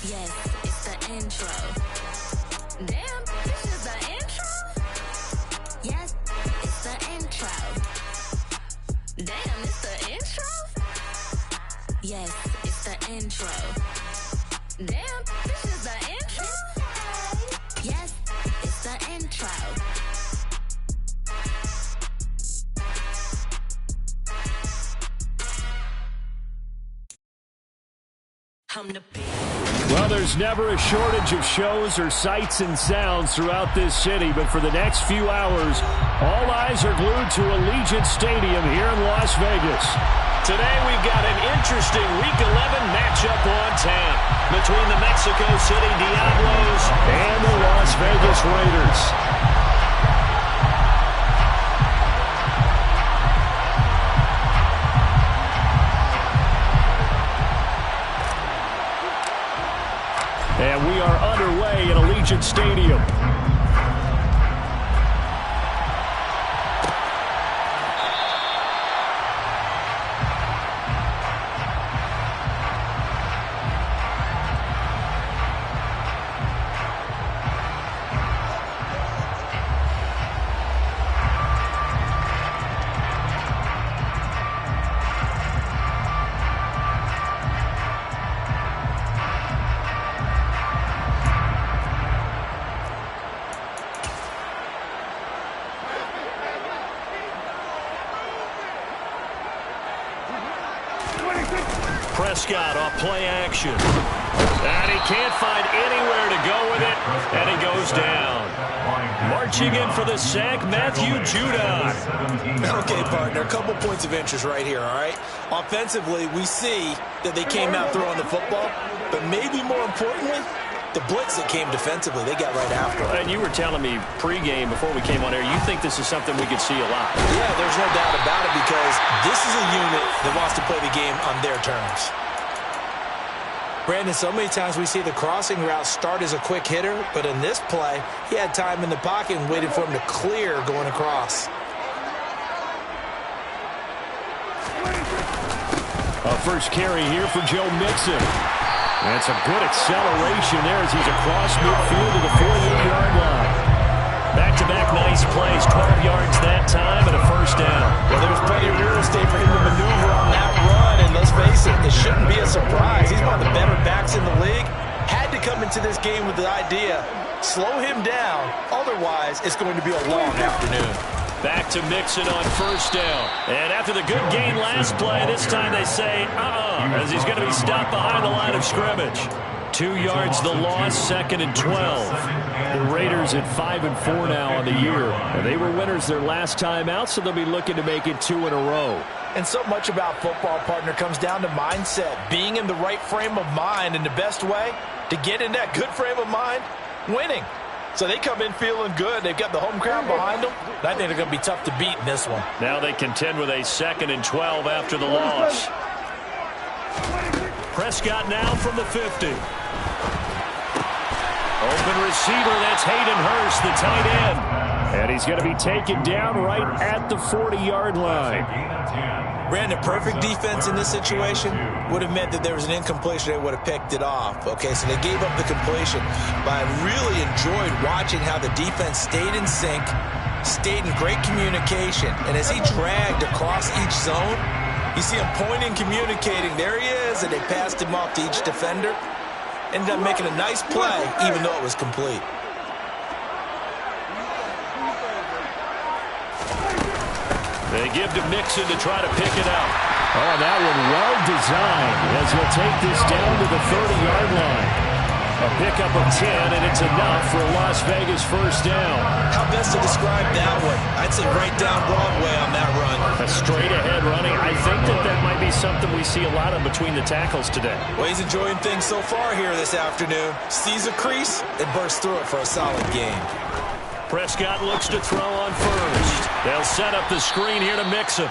Yes, it's the intro. Damn, this is the intro? Yes, it's the intro. Damn, it's the intro? Yes, it's the intro. Damn, this is the intro? Yes, it's the intro. Well, there's never a shortage of shows or sights and sounds throughout this city, but for the next few hours, all eyes are glued to Allegiant Stadium here in Las Vegas. Today we've got an interesting Week 11 matchup on tap between the Mexico City Diablos and the Las Vegas Raiders. And we are underway at Allegiant Stadium. Prescott off play action. And he can't find anywhere to go with it, and he goes down. Marching in for the sack, Matthew Judon. Okay, partner, a couple points of interest right here, all right? Offensively, we see that they came out throwing the football, but maybe more importantly, the blitz that came defensively, they got right after it. And you were telling me pregame before we came on air, you think this is something we could see a lot. Yeah, there's no doubt about it because this is a unit that wants to play the game on their terms. Brandon, so many times we see the crossing route start as a quick hitter, but in this play, he had time in the pocket and waited for him to clear going across. A first carry here for Joe Mixon. That's a good acceleration there as he's across midfield to the 48-yard line. Back-to-back nice plays, 12 yards that time and a first down. Well, there's plenty of real estate for him to maneuver on that run, and let's face it, it shouldn't be a surprise. He's one of the better backs in the league. Had to come into this game with the idea, slow him down, otherwise it's going to be a long afternoon. Back to Mixon on first down. And after the good gain last play, this time they say, as he's going to be stopped behind the line of scrimmage. 2 yards the loss, 2nd and 12. The Raiders at 5-4 now on the year. And they were winners their last time out, so they'll be looking to make it 2 in a row. And so much about football, partner, comes down to mindset. Being in the right frame of mind, and the best way to get in that good frame of mind, winning. So they come in feeling good. They've got the home crowd behind them. And I think they're going to be tough to beat in this one. Now they contend with a 2nd and 12 after the loss. Prescott now from the 50. Open receiver, that's Hayden Hurst, the tight end. And he's going to be taken down right at the 40-yard line. Brandon, perfect defense in this situation would have meant that there was an incompletion. They would have picked it off. Okay, so they gave up the completion. But I really enjoyed watching how the defense stayed in sync, stayed in great communication. And as he dragged across each zone, you see him pointing, communicating. There he is, and they passed him off to each defender. Ended up making a nice play, even though it was complete. They give to Mixon to try to pick it up. Oh, that one well designed as he'll take this down to the 30-yard line. A pickup of 10, and it's enough for a Las Vegas first down. How best to describe that one? I'd say right down Broadway on that run. A straight-ahead running. I think that might be something we see a lot of between the tackles today. Well, he's enjoying things so far here this afternoon. Sees a crease and bursts through it for a solid game. Prescott looks to throw on first. They'll set up the screen here to Mixon.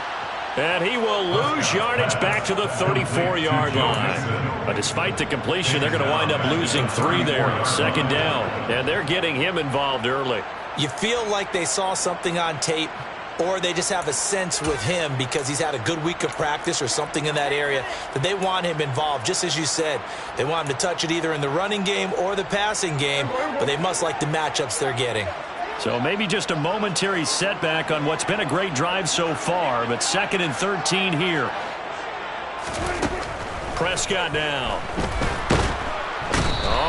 And he will lose yardage back to the 34-yard line. But despite the completion, they're going to wind up losing 3 there. 2nd down. And they're getting him involved early. You feel like they saw something on tape or they just have a sense with him because he's had a good week of practice or something in that area that they want him involved. Just as you said, they want him to touch it either in the running game or the passing game, but they must like the matchups they're getting. So maybe just a momentary setback on what's been a great drive so far, but 2nd and 13 here. Prescott now.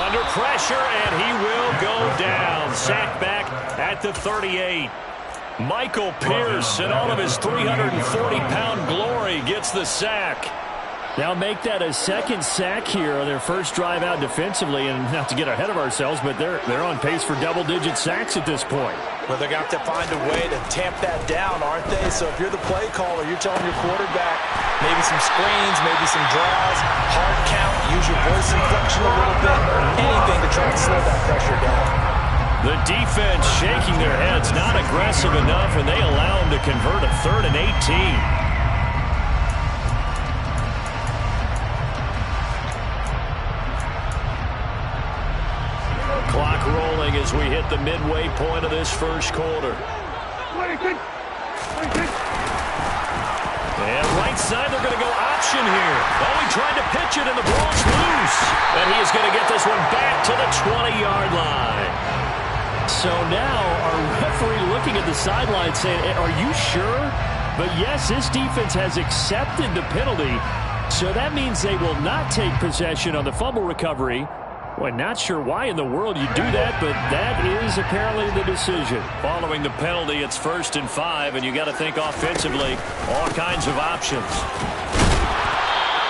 Under pressure, and he will go down. Sacked back at the 38. Michael Pierce, in all of his 340-pound glory, gets the sack. Now make that a 2nd sack here on their first drive out defensively, and not to get ahead of ourselves, but they're on pace for double-digit sacks at this point. Well, they're going to have to find a way to tamp that down, aren't they? So if you're the play caller, you're telling your quarterback maybe some screens, maybe some draws, hard count, use your voice inflection a little bit, anything to try and slow that pressure down. The defense shaking their heads, not aggressive enough, and they allow him to convert a 3rd and 18. Clock rolling as we hit the midway point of this first quarter. And right side, they're going to go option here. Oh, he tried to pitch it, and the ball's loose. And he is going to get this one back to the 20-yard line. So now our referee looking at the sideline saying, are you sure? But yes, this defense has accepted the penalty. So that means they will not take possession on the fumble recovery. Well, not sure why in the world you do that, but that is apparently the decision. Following the penalty, it's 1st and 5, and you got to think offensively, all kinds of options.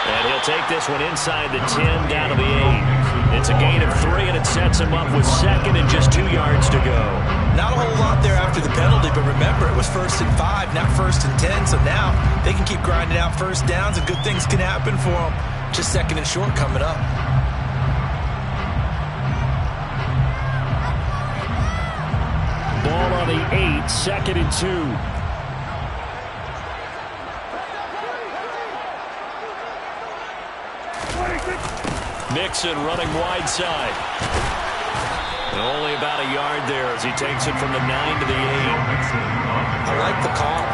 And he'll take this one inside the 10, down to the 8. It's a gain of 3, and it sets him up with 2nd and just 2 yards to go. Not a whole lot there after the penalty, but remember, it was 1st and 5, not 1st and 10, so now they can keep grinding out first downs, and good things can happen for them. Just 2nd and short coming up. Ball on the 8, 2nd and 2. Mixon running wide side. And only about a yard there as he takes it from the 9 to the 8. I like the call.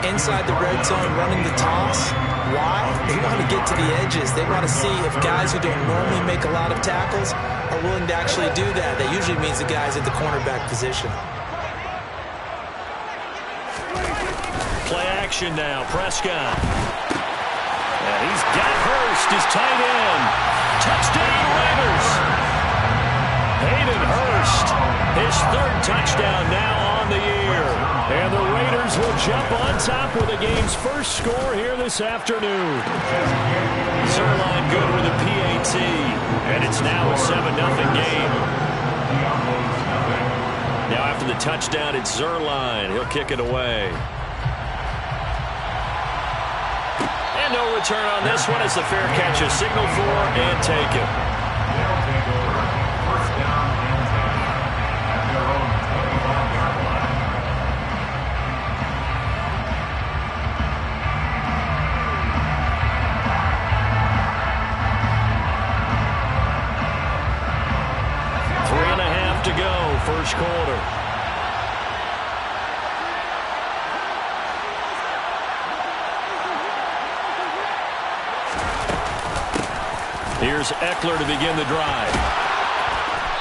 Inside the red zone, running the toss. Why? They want to get to the edges. They want to see if guys who don't normally make a lot of tackles are willing to actually do that. That usually means the guys at the cornerback position. Play action now. Prescott. And he's got Hurst, his tight end. Touchdown, Raiders. Hayden Hurst, his 3rd touchdown now on the year. And the Raiders will jump on top with the game's first score here this afternoon. Zerline good with a PAT. And it's now a 7-0 game. Now after the touchdown, it's Zerline. He'll kick it away. And no return on this one as the fair catch is signaled for and taken. To go, first quarter. Here's Eckler to begin the drive.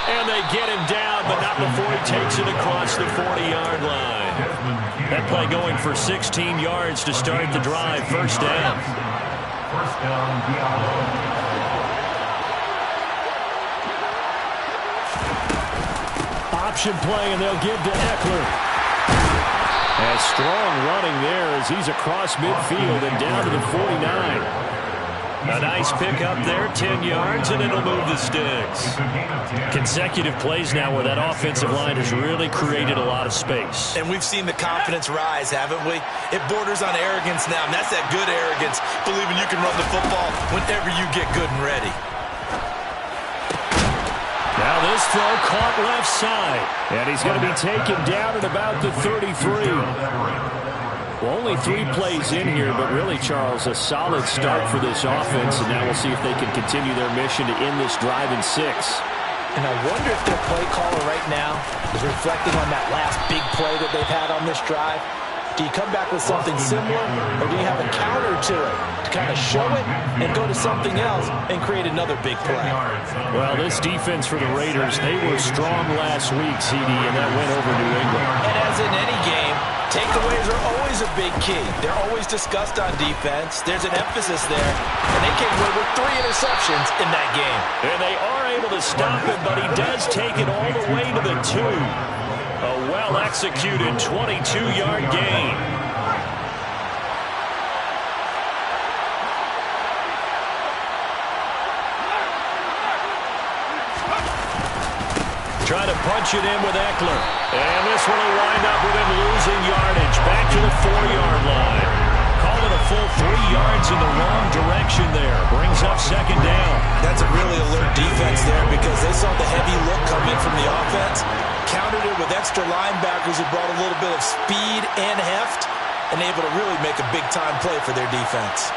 And they get him down, but not before he takes it across the 40-yard line. That play going for 16 yards to start the drive, first down. First down, Diabolo. Option play, and they'll give to Eckler. And strong running there as he's across midfield and down to the 49. A nice pickup there, 10 yards, and it'll move the sticks. Consecutive plays now where that offensive line has really created a lot of space. And we've seen the confidence rise, haven't we? It borders on arrogance now, and that's that good arrogance, believing you can run the football whenever you get good and ready. Now this throw caught left side. And he's going to be taken down at about the 33. Well, only 3 plays in here, but really, Charles, a solid start for this offense. And now we'll see if they can continue their mission to end this drive in 6. And I wonder if their play caller right now is reflecting on that last big play that they've had on this drive. Do you come back with something similar, or do you have a counter to it to kind of show it and go to something else and create another big play? Well, this defense for the Raiders, they were strong last week, CD, and that went over New England. And as in any game, takeaways are always a big key. They're always discussed on defense. There's an emphasis there, and they came away with 3 interceptions in that game. And they are able to stop him, but he does take it all the way to the 2. A well-executed 22-yard gain. Try to punch it in with Eckler. And this one will wind up with him losing yardage. Back to the 4-yard line. Call it a full 3 yards in the wrong direction there. Brings up second down. That's a really alert defense there because they saw the heavy look come in from the offense. Countered it with extra linebackers who brought a little bit of speed and heft and able to really make a big-time play for their defense.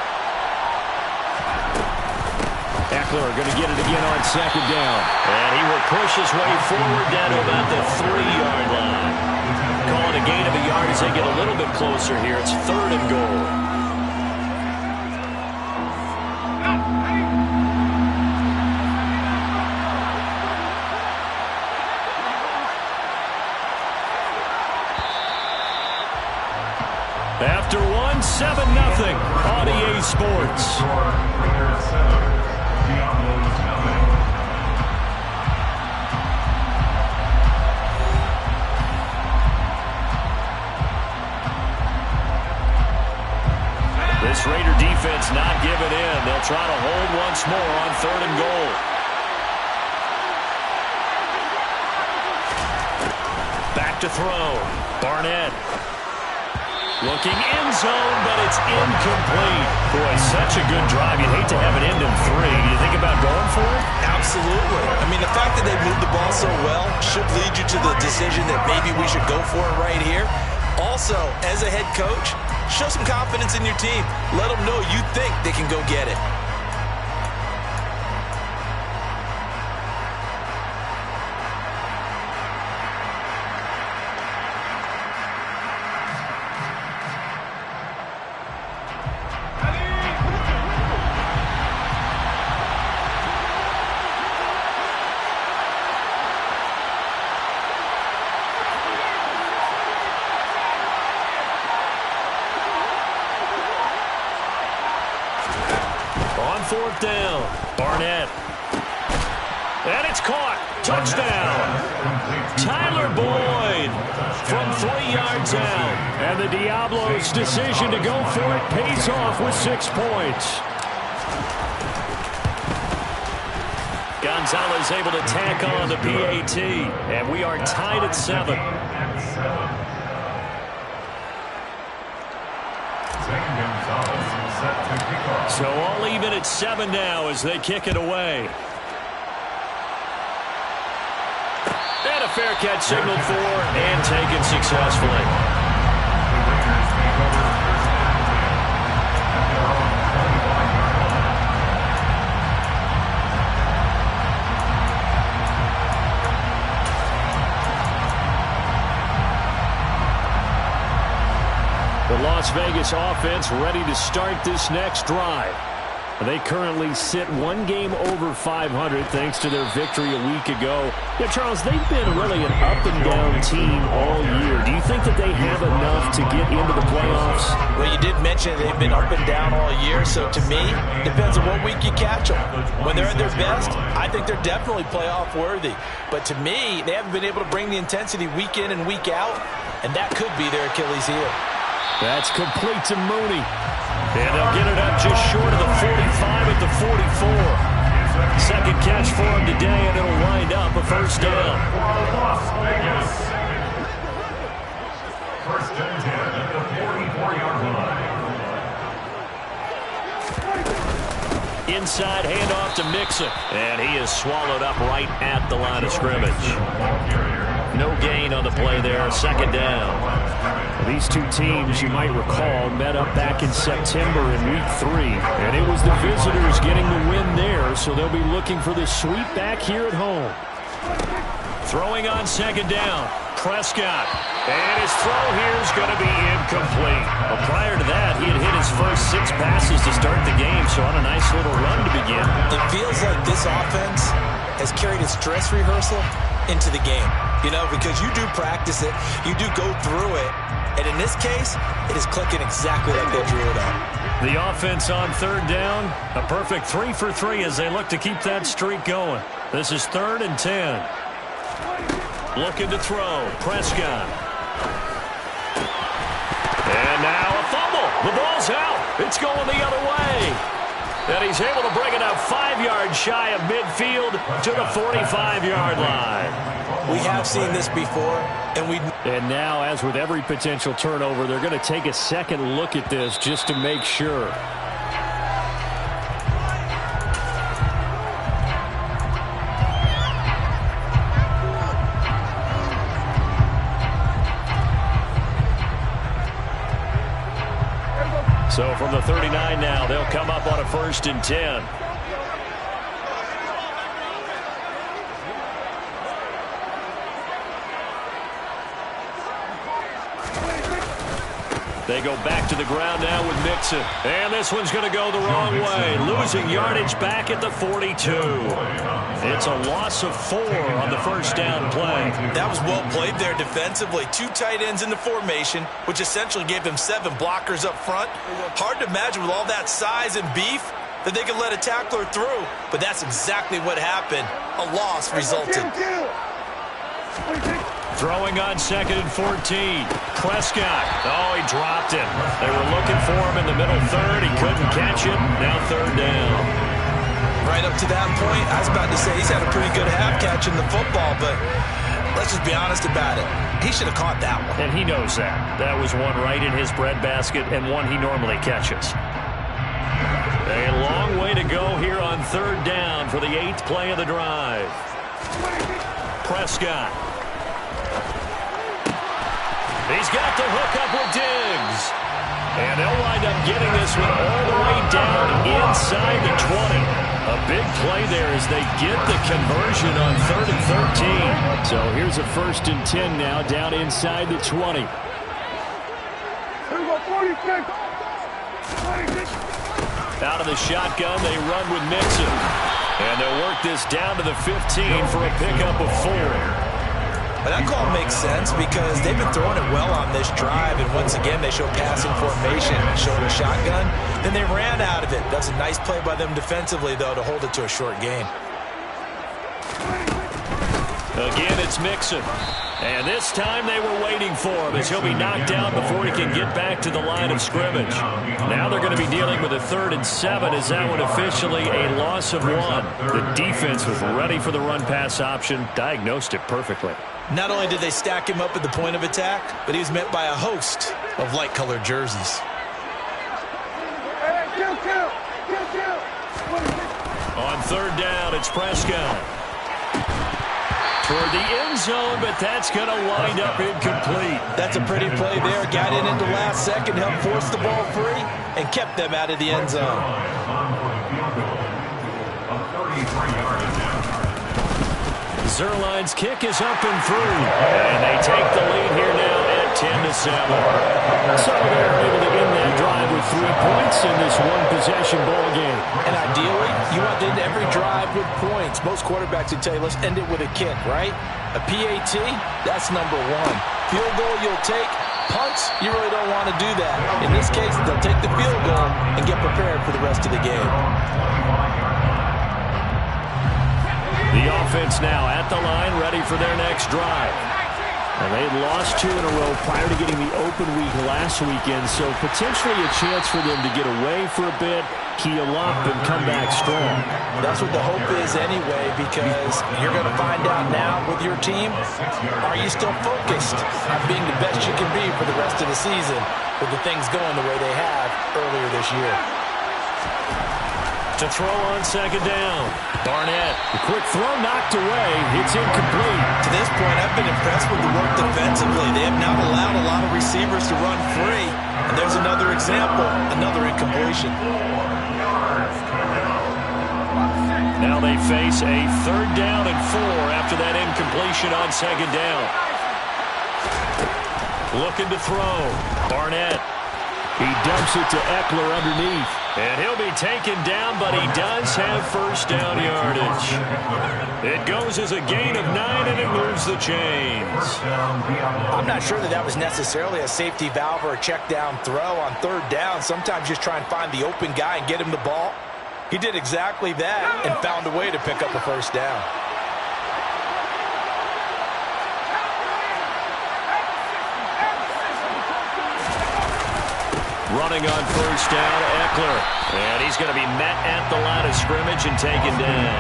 Eckler going to get it again on second down. And he will push his way forward down to about the 3-yard line. Call it a gain of a yard as they get a little bit closer here. It's 3rd and goal. After 1, 7-0 on EA Sports. Raiders 7, Diabolo 7. This Raider defense not giving in. They'll try to hold once more on 3rd and goal. Back to throw. Barnett. Looking end zone, but it's incomplete. Boy, such a good drive. You'd hate to have it end in 3. Do you think about going for it? Absolutely. I mean, the fact that they moved the ball so well should lead you to the decision that maybe we should go for it right here. Also, as a head coach, show some confidence in your team. Let them know you think they can go get it. On 4th down, Barnett. And it's caught. Touchdown. Tyler Boyd from 3 yards out. And the Diablo's decision to go for it pays off with 6 points. Gonzalez able to tack on the PAT. And we are tied at 7. So all even at 7 now as they kick it away. And a fair catch signaled for and taken successfully. The Las Vegas offense ready to start this next drive. They currently sit 1 game over 500 thanks to their victory a week ago. Yeah, Charles, they've been really an up-and-down team all year. Do you think that they have enough to get into the playoffs? Well, you did mention they've been up and down all year, so to me, depends on what week you catch them. When they're at their best, I think they're definitely playoff worthy. But to me, they haven't been able to bring the intensity week in and week out, and that could be their Achilles heel. That's complete to Mooney. And they'll get it up just short of the 45 at the 44. Second catch for him today, and it'll wind up a 1st down. Las Vegas. 1st and 10 at the 44-yard line. Inside handoff to Mixon. And he is swallowed up right at the line of scrimmage. No gain on the play there. 2nd down. These two teams, you might recall, met up back in September in Week 3. And it was the visitors getting the win there, so they'll be looking for the sweep back here at home. Throwing on 2nd down. Prescott. And his throw here is going to be incomplete. Well, prior to that, he had hit his first 6 passes to start the game, so on a nice little run to begin. It feels like this offense has carried its dress rehearsal into the game. You know, because you do practice it, you do go through it, and in this case, it is clicking exactly like they drew it up. The offense on third down, a perfect 3 for 3 as they look to keep that streak going. This is 3rd and 10. Looking to throw, Prescott. And now a fumble. The ball's out. It's going the other way. And he's able to bring it up 5 yards shy of midfield to the 45-yard line. We have seen this before, And now, as with every potential turnover, they're going to take a second look at this just to make sure. So from the 39 now, they'll come up on a 1st and 10. They go back to the ground now with Mixon. And this one's going to go the wrong way. Losing yardage back at the 42. It's a loss of 4 on the first down play. that was well played there defensively. 2 tight ends in the formation, which essentially gave them 7 blockers up front. Hard to imagine with all that size and beef that they could let a tackler through. But that's exactly what happened. A loss resulted. Throwing on 2nd and 14. Prescott. Oh, he dropped it. They were looking for him in the middle third. He couldn't catch it. Now 3rd down. Right up to that point, I was about to say he's had a pretty good half catching the football, but let's just be honest about it. He should have caught that one. And he knows that. That was one right in his breadbasket and one he normally catches. A long way to go here on 3rd down for the 8th play of the drive. Prescott. He's got the hook up with Diggs. And they'll wind up getting this one all the way down inside the 20. A big play there as they get the conversion on 3rd and 13. So here's a 1st and 10 now down inside the 20. Out of the shotgun, they run with Mixon. And they'll work this down to the 15 for a pickup of 4. But that call makes sense because they've been throwing it well on this drive, and once again they show passing formation, showing a shotgun. Then they ran out of it. That's a nice play by them defensively, though, to hold it to a short gain. Again, it's Mixon. And this time they were waiting for him as he'll be knocked down before he can get back to the line of scrimmage. Now they're going to be dealing with a 3rd and 7 as that one officially a loss of 1. The defense was ready for the run-pass option, diagnosed it perfectly. Not only did they stack him up at the point of attack, but he was met by a host of light-colored jerseys. On 3rd down, it's Prescott. Toward the end zone, but that's going to wind up incomplete. That's a pretty play there. Got in the last second, helped force the ball free, and kept them out of the end zone. Zerline's kick is up and through. And they take the lead here now at 10-7. So they're able to end that drive with 3 points in this one-possession ball game. And ideally, you want to end every drive with points. Most quarterbacks would tell you, let's end it with a kick, right? A PAT, that's number 1. Field goal you'll take. Punts, you really don't want to do that. In this case, they'll take the field goal and get prepared for the rest of the game. The offense now at the line, ready for their next drive. And they lost 2 in a row prior to getting the open week last weekend, so potentially a chance for them to get away for a bit, keel up, and come back strong. That's what the hope is anyway, because you're going to find out now with your team, are you still focused on being the best you can be for the rest of the season with the things going the way they have earlier this year. To throw on 2nd down. Barnett. The quick throw knocked away. It's incomplete. To this point, I've been impressed with the work defensively. They have not allowed a lot of receivers to run free. And there's another example, another incompletion. Now they face a 3rd down and 4 after that incompletion on 2nd down. Looking to throw. Barnett. He dumps it to Eckler underneath. And he'll be taken down, but he does have first down yardage. It goes as a gain of 9, and it moves the chains. I'm not sure that was necessarily a safety valve or a check down throw on third down. Sometimes just try and find the open guy and get him the ball. He did exactly that and found a way to pick up a first down. Running on first down, Eckler. And he's going to be met at the line of scrimmage and taken down.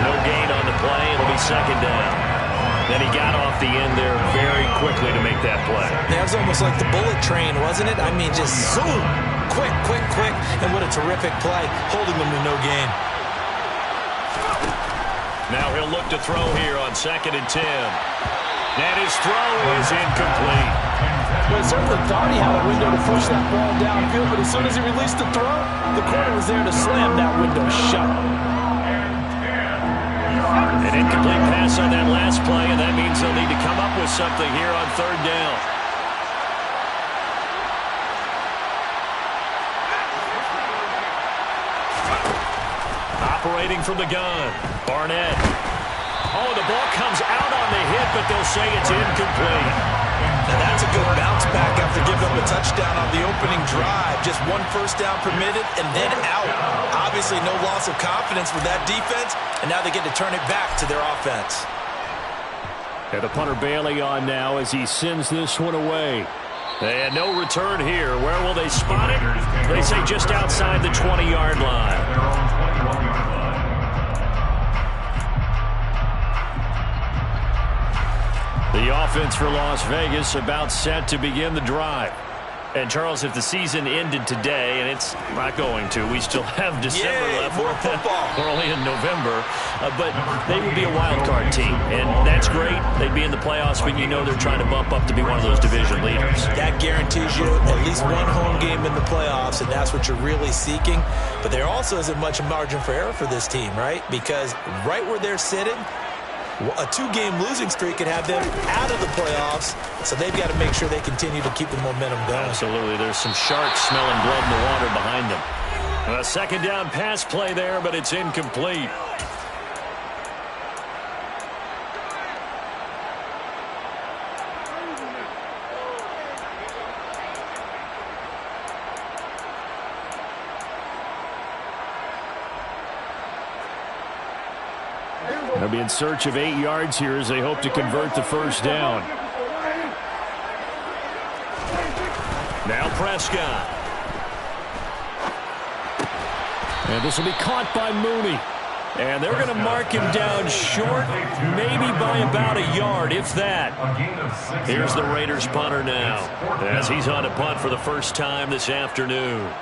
No gain on the play. It'll be second down. Then he got off the end there very quickly to make that play. That was almost like the bullet train, wasn't it? I mean, just zoom. Quick, quick, quick. And what a terrific play, holding them to no gain. Now he'll look to throw here on 2nd and 10. And his throw is incomplete. Well, certainly thought he had a window to push that ball downfield, but as soon as he released the throw, the corner was there to slam that window shut. An incomplete pass on that last play, and that means they'll need to come up with something here on third down. Operating from the gun, Barnett. Oh, the ball comes out on the hit, but they'll say it's incomplete. Now that's a good bounce back after giving up a touchdown on the opening drive. Just one first down permitted and then out. Obviously no loss of confidence with that defense, and now they get to turn it back to their offense. And the punter Bailey on now as he sends this one away. And no return here. Where will they spot it? They say just outside the 20-yard line. The offense for Las Vegas about set to begin the drive. And, Charles, if the season ended today, and it's not going to, we still have December left. More football. We're only in November. But they would be a wild card team, and that's great. They'd be in the playoffs, but you know they're trying to bump up to be one of those division leaders. That guarantees you at least one home game in the playoffs, and that's what you're really seeking. But there also isn't much margin for error for this team, right? Because right where they're sitting, a 2-game losing streak could have them out of the playoffs, so they've got to make sure they continue to keep the momentum going. Absolutely. There's some sharks smelling blood in the water behind them. A second down pass play there, but it's incomplete. They'll be in search of 8 yards here as they hope to convert the first down. Now Prescott. And this will be caught by Mooney. And they're going to mark him down short, maybe by about a yard, if that. Here's the Raiders punter now, as he's on a punt for the first time this afternoon.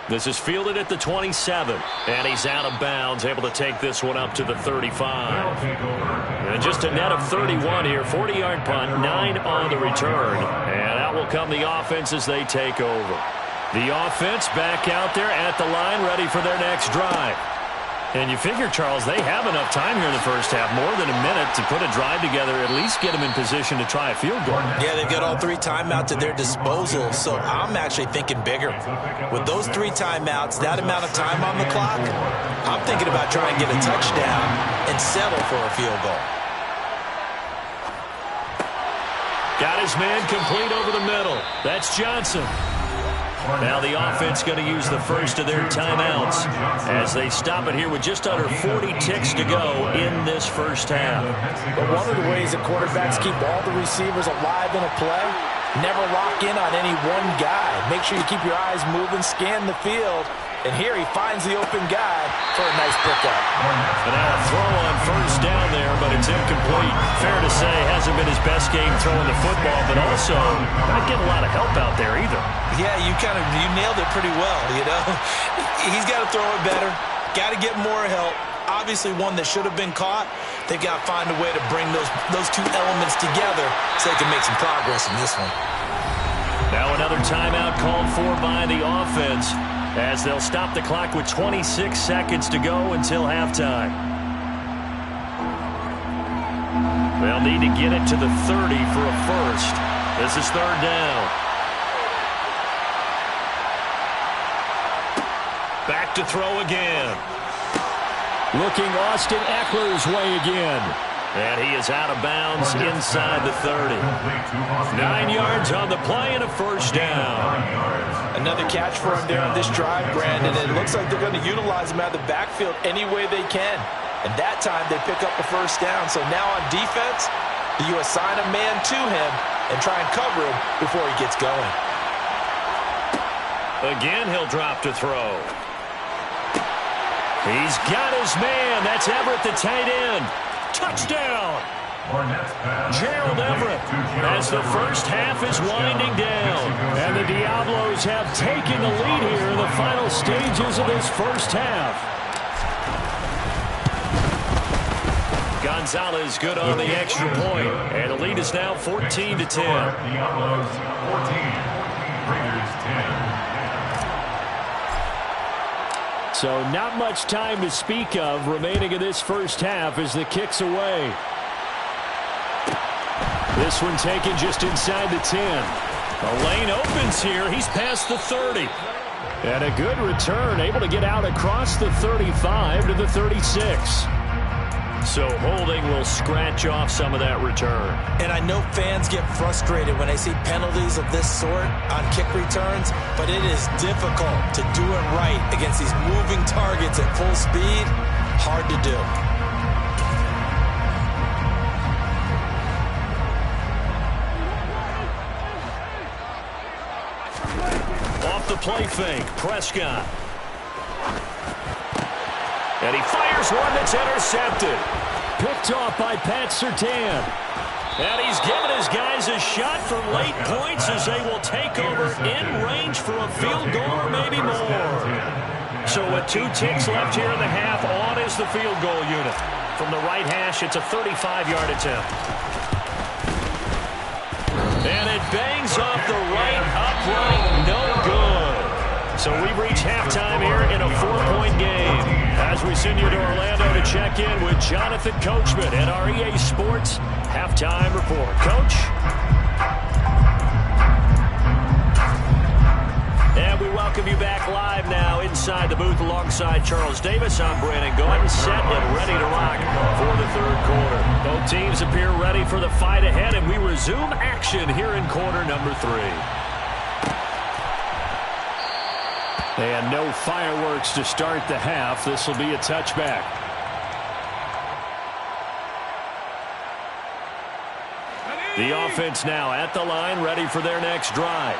This is fielded at the 27, and he's out of bounds, able to take this one up to the 35. And just a net of 31 here, 40-yard punt, 9 on the return. And out will come the offense as they take over. The offense back out there at the line, ready for their next drive. And you figure, Charles, they have enough time here in the first half, more than a minute, to put a drive together, at least get them in position to try a field goal. Yeah, they've got all 3 timeouts at their disposal, so I'm actually thinking bigger. With those 3 timeouts, that amount of time on the clock, I'm thinking about trying to get a touchdown and settle for a field goal. Got his man complete over the middle. That's Johnson. Now the offense going to use the first of their timeouts as they stop it here with just under 40 ticks to go in this first half. But one of the ways that quarterbacks keep all the receivers alive in a play, never lock in on any one guy. Make sure you keep your eyes moving, scan the field, and here he finds the open guy for a nice pickup. And now a throw on first down there, but it's incomplete. Fair to say, hasn't been his best game throwing the football, but also not getting a lot of help out there either. Yeah, you nailed it pretty well, you know. He's got to throw it better, got to get more help. Obviously one that should have been caught. They've got to find a way to bring those 2 elements together so they can make some progress in this one. another timeout called for by the offense as they'll stop the clock with 26 seconds to go until halftime. They'll need to get it to the 30 for a first. This is third down. Back to throw again. Looking Austin Eckler's way again. And he is out of bounds inside the 30. 9 yards on the play and a first down. Another catch for him there on this drive, Brandon. It looks like they're going to utilize him out of the backfield any way they can. And that time they pick up a first down. So now on defense, you assign a man to him and try and cover him before he gets going. Again, he'll drop to throw. He's got his man. That's Everett, the tight end. Touchdown! Gerald Everett as the first half is winding down. And the Diablos have taken the lead here in the final stages of this first half. Gonzalez good on the extra point. And the lead is now 14-10. Diablos 14, Raiders 10. So not much time to speak of remaining in this first half as the kick's away. This one taken just inside the 10. The lane opens here. He's past the 30. And a good return, able to get out across the 35 to the 36. So holding will scratch off some of that return. And I know fans get frustrated when they see penalties of this sort on kick returns, but it is difficult to do it right against these moving targets at full speed. Hard to do. Off the play fake, Prescott. And he fires one that's intercepted. Picked off by Pat Surtain. And he's given his guys a shot for late points as they will take over in range for a field goal or maybe more. So with 2 ticks left here in the half, on is the field goal unit. From the right hash, it's a 35-yard attempt. And it bangs off the right upright. No good. So we've reached halftime here in a 4-point game. As we send you to Orlando to check in with Jonathan Coachman at our EA Sports Halftime Report. Coach? And we welcome you back live now inside the booth alongside Charles Davis. I'm Brandon Gaudin, set and ready to rock for the third quarter. Both teams appear ready for the fight ahead, and we resume action here in quarter number 3. And no fireworks to start the half. This will be a touchback. The offense now at the line, ready for their next drive.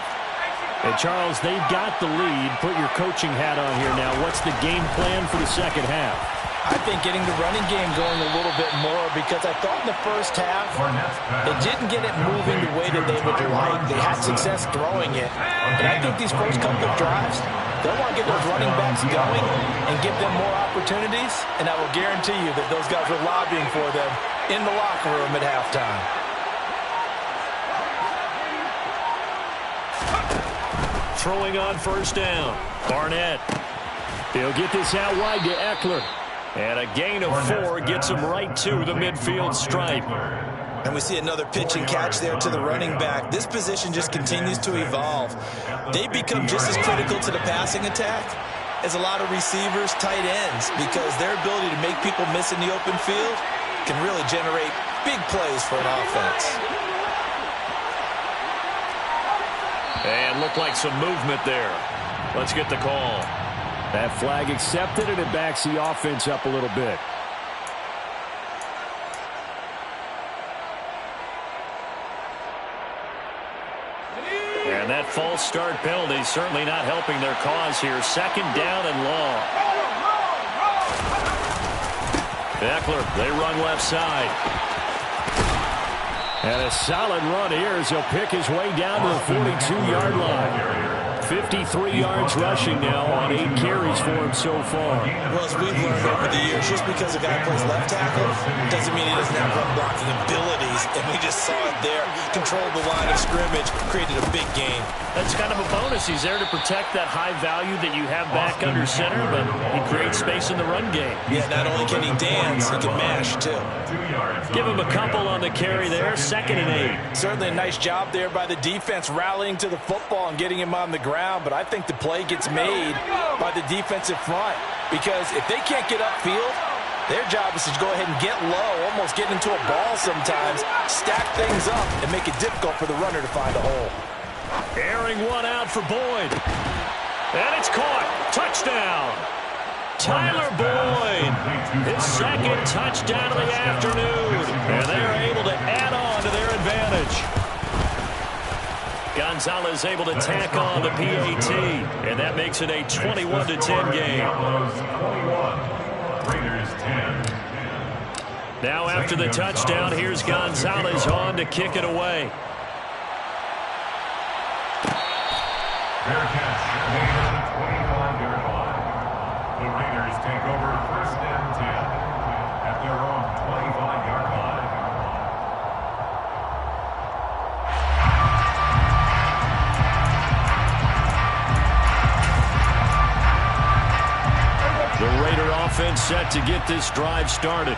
And Charles, they've got the lead. Put your coaching hat on here now. What's the game plan for the second half? I think getting the running game going a little bit more, because I thought in the first half they didn't get it moving the way that they would like. They had success throwing it. And I think these first couple of drives, they'll want to get those running backs going and give them more opportunities. And I will guarantee you that those guys are lobbying for them in the locker room at halftime. Throwing on first down. Barnett. He'll get this out wide to Eckler. And a gain of 4 gets him right to the midfield stripe. And we see another pitch and catch there to the running back. This position just continues to evolve. They become just as critical to the passing attack as a lot of receivers, tight ends, because their ability to make people miss in the open field can really generate big plays for an offense. And looked like some movement there. Let's get the call. That flag accepted, and it backs the offense up a little bit. And that false start penalty certainly not helping their cause here. Second down and long. Eckler, they run left side. And a solid run here as he'll pick his way down to the 42-yard line. 53 yards rushing now on 8 carries for him so far. Well, as we've learned over the years, just because a guy plays left tackle doesn't mean he doesn't have run blocking abilities. And we just saw it there. Controlled the line of scrimmage, created a big gain. That's kind of a bonus. He's there to protect that high value that you have back under center, but he creates space in the run game. Yeah, not only can he dance, he can mash, too. Give him a couple on the carry there, 2nd and 8. Certainly a nice job there by the defense rallying to the football and getting him on the ground, but I think the play gets made by the defensive front because if they can't get upfield, their job is to go ahead and get low, almost get into a ball sometimes, stack things up, and make it difficult for the runner to find a hole. Airing one out for Boyd. And it's caught. Touchdown. Tyler Boyd. His 2nd touchdown of the afternoon. And they're able to add on to their advantage. Gonzalez able to tack on the PAT. And that makes it a 21-10 game. Now after the touchdown, here's Gonzalez on to kick it away. Fair catch made at the 25-yard line. The Raiders take over 1st and 10 at their own 25-yard line. The Raider offense set to get this drive started.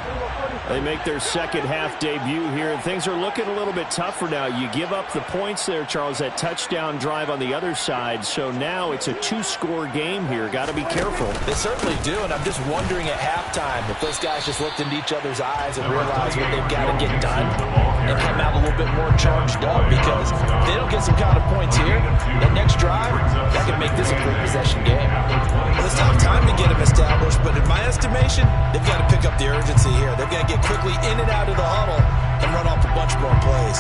They make their second half debut here, and things are looking a little bit tougher now. You give up the points there, Charles, that touchdown drive on the other side, so now it's a 2-score game here. Got to be careful. They certainly do, and I'm just wondering at halftime if those guys just looked into each other's eyes and realized what they've got to get done and come out a little bit more charged up, because if they don't get some kind of points here, that next drive, that can make this a 3-possession game. Well, it's not time to get them established, but in my estimation, they've got to pick up the urgency here. They've got to get quickly in and out of the huddle and run off a bunch more plays.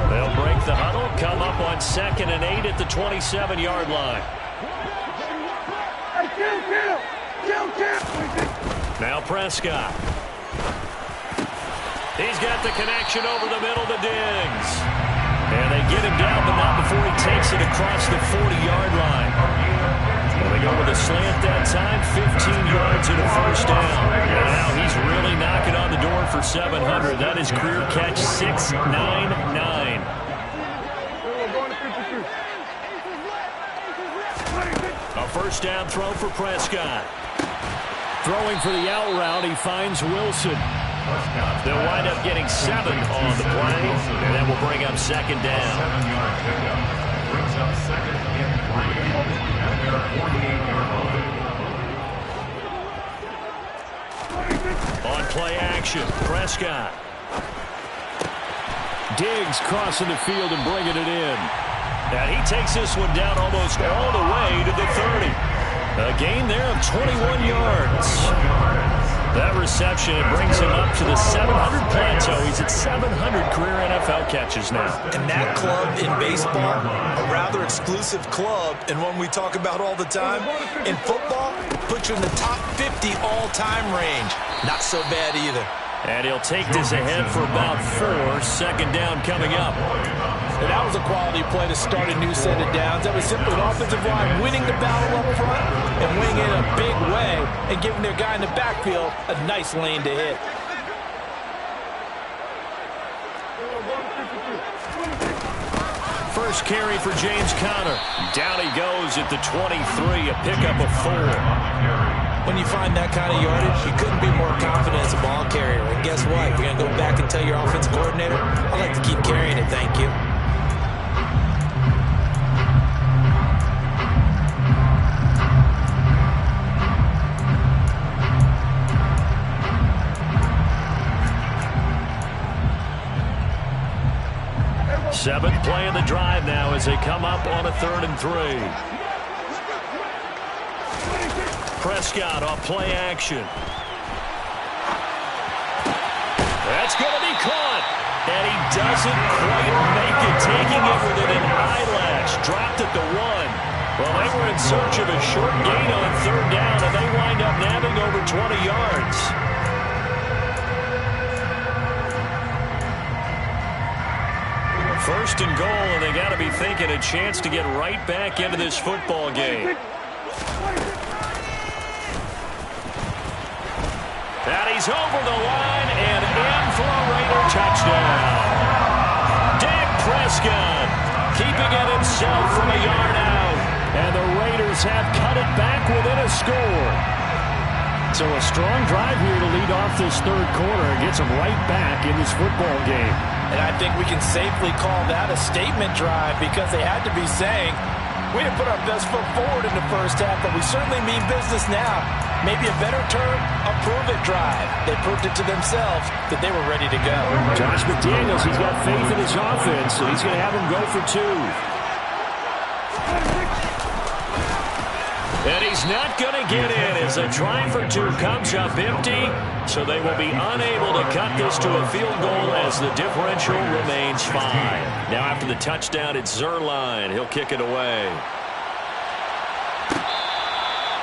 They'll break the huddle, come up on 2nd and 8 at the 27-yard line. Now Prescott. He's got the connection over the middle to Diggs. And they get him down, but not before he takes it across the 40-yard line. Well, they go with a slant that time, 15 yards and a 1st down. And now he's really knocking on the door for 700. That is career catch 699. A 1st down throw for Prescott. Throwing for the out route, he finds Wilson. They'll wind up getting 7 on the play, and that will bring up 2nd down. 7-yard pickup brings up 2nd and 3 at their 48-yard line. On play action, Prescott. Diggs crossing the field and bringing it in. And he takes this one down almost all the way to the 30. A gain there of 21 yards. That reception, it brings him up to the 700 plateau. He's at 700 career NFL catches now. And that club in baseball, a rather exclusive club, and one we talk about all the time. In football, puts you in the top 50 all-time range. Not so bad either. And he'll take this ahead for about 4. 2nd down coming up. And that was a quality play to start a new set of downs. That was simply an offensive line winning the battle up front and winning it in a big way and giving their guy in the backfield a nice lane to hit. First carry for James Conner. Down he goes at the 23, a pickup of 4. When you find that kind of yardage, you couldn't be more confident as a ball carrier. And guess what? You're going to go back and tell your offensive coordinator, I'd like to keep carrying it, thank you. Seventh play of the drive now as they come up on a 3rd and 3. Prescott off play action. That's going to be caught. And he doesn't quite make it, taking it within an eyelash. Dropped at the 1. Well, they were in search of a short gain on 3rd down, and they wind up nabbing over 20 yards. First and goal, and they got got to be thinking a chance to get right back into this football game. And he's over the line and in for a Raider touchdown. Dak Prescott keeping it himself from a yard out. And the Raiders have cut it back within a score. So a strong drive here to lead off this third quarter and gets them right back in this football game. And I think we can safely call that a statement drive because they had to be saying, we didn't put our best foot forward in the first half, but we certainly mean business now. Maybe a better term, a prove-it drive. They proved it to themselves that they were ready to go. Josh McDaniels, he's got faith in his offense, and he's going to have him go for two. And he's not going to get in as a try for two comes up empty. So they will be unable to cut this to a field goal as the differential remains 5. Now after the touchdown, it's Zerline. He'll kick it away.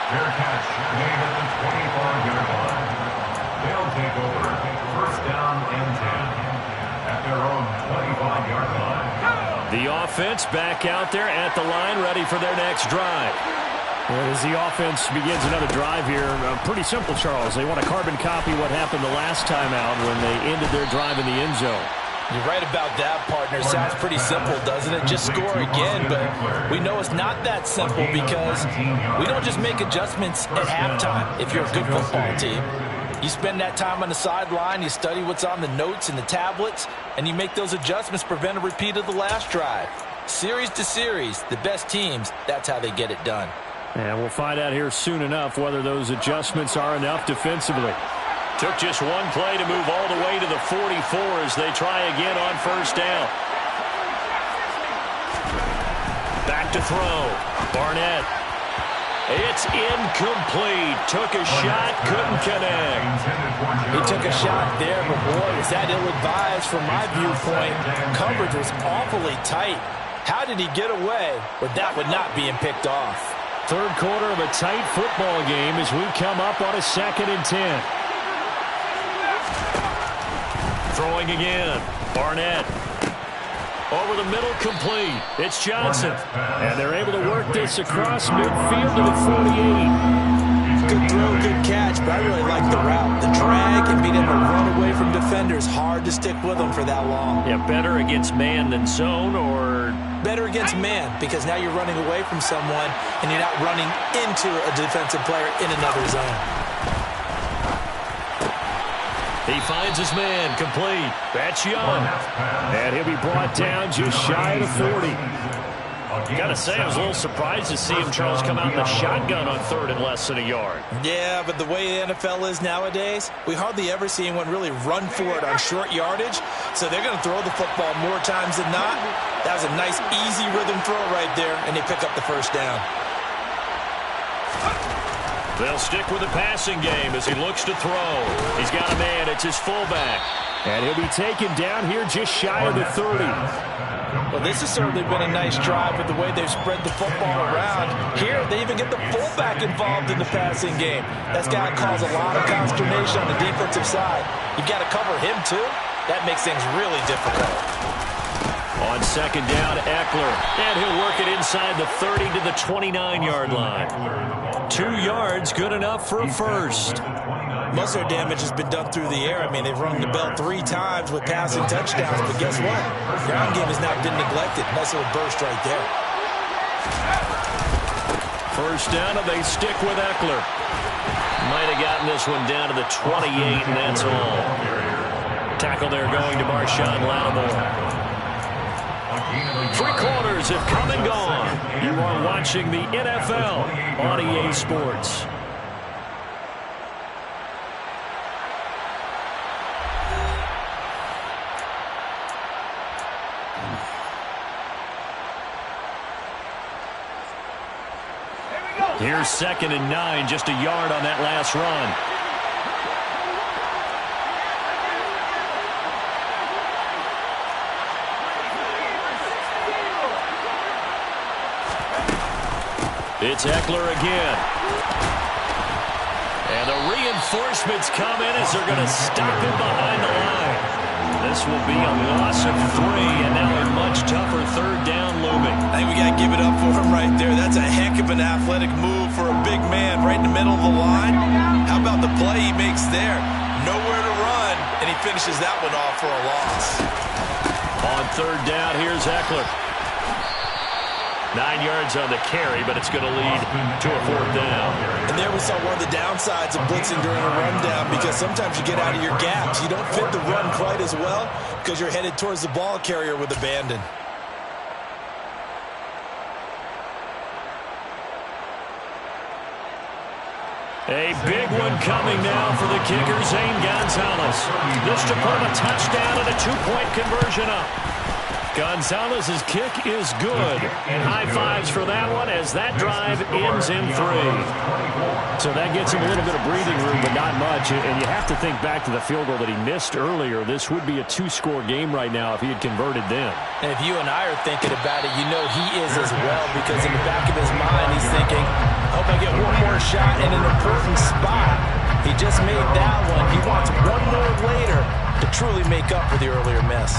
Fair catch made at the 25-yard line. They'll take over first down and 10 at their own 25-yard line. The offense back out there at the line, ready for their next drive. As the offense begins another drive here, pretty simple, Charles. They want to carbon copy what happened the last time out when they ended their drive in the end zone. You're right about that, partner. Sounds pretty simple, doesn't it? Just score again, but we know it's not that simple because we don't just make adjustments at halftime if you're a good football team. You spend that time on the sideline, you study what's on the notes and the tablets, and you make those adjustments to prevent a repeat of the last drive. Series to series, the best teams, that's how they get it done. And we'll find out here soon enough whether those adjustments are enough defensively. Took just one play to move all the way to the 44 as they try again on first down. Back to throw. Barnett. It's incomplete. Took a shot, couldn't connect. He took a shot there, but boy, is that ill-advised from my viewpoint. Coverage was awfully tight. How did he get away with that one not being picked off? Third quarter of a tight football game as we come up on a 2nd and 10. Throwing again. Barnett. Over the middle, complete. It's Johnson. And they're able to work this across midfield to the 48. Good throw, good catch, but I really like the route. The drag and being able to run away from defenders, hard to stick with them for that long. Yeah, better against man than zone, or better against man because now you're running away from someone and you're not running into a defensive player in another zone. He finds his man, complete. That's Young. And he'll be brought down just shy of the 40. Gotta say, I was a little surprised to see him, Charles, come out in the shotgun on third and less than a yard. Yeah, but the way the NFL is nowadays, we hardly ever see anyone really run for it on short yardage. So they're going to throw the football more times than not. That was a nice, easy rhythm throw right there, and they pick up the first down. They'll stick with the passing game as he looks to throw. He's got a man. It's his fullback. And he'll be taken down here just shy of the 30. Well, this has certainly been a nice drive with the way they've spread the football around. Here, they even get the fullback involved in the passing game. That's got to cause a lot of consternation on the defensive side. You've got to cover him, too. That makes things really difficult. On second down, Eckler. And he'll work it inside the 30 to the 29-yard line. 2 yards, good enough for a first. Most of their damage has been done through the air. I mean, they've rung the bell 3 times with passing touchdowns, but guess what? Ground game has not been neglected. Nice little burst right there. First down, and they stick with Eckler. Might have gotten this one down to the 28, and that's all. Tackle there going to Marshawn Lattimore. 3 quarters have come and gone. You are watching the NFL on EA Sports. Here's 2nd and 9, just a yard on that last run. It's Eckler again. And the reinforcements come in as they're going to stop him behind the line. This will be a loss of 3, and now a much tougher third down looming. I think we got to give it up for him right there. That's a heck of an athletic move for a big man right in the middle of the line. How about the play he makes there? Nowhere to run, and he finishes that one off for a loss. On third down, here's Eckler. 9 yards on the carry, but it's going to lead to a fourth down. And there we saw one of the downsides of blitzing during a rundown, because sometimes you get out of your gaps. You don't fit the run quite as well because you're headed towards the ball carrier with abandon. A big one coming now for the kicker, Zane Gonzalez. This to put a touchdown and a 2-point conversion up. Gonzalez's kick is good, and high fives for that one as that drive ends in 3. So that gets him a little bit of breathing room, but not much. And you have to think back to the field goal that he missed earlier. This would be a 2-score game right now if he had converted then. And if you and I are thinking about it, you know he is as well, because in the back of his mind, he's thinking, I hope I get one more shot in an important spot. He just made that one. He wants one more later to truly make up for the earlier miss.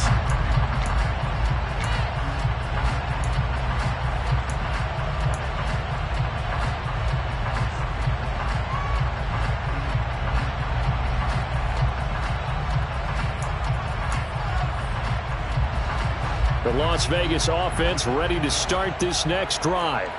The Las Vegas offense ready to start this next drive.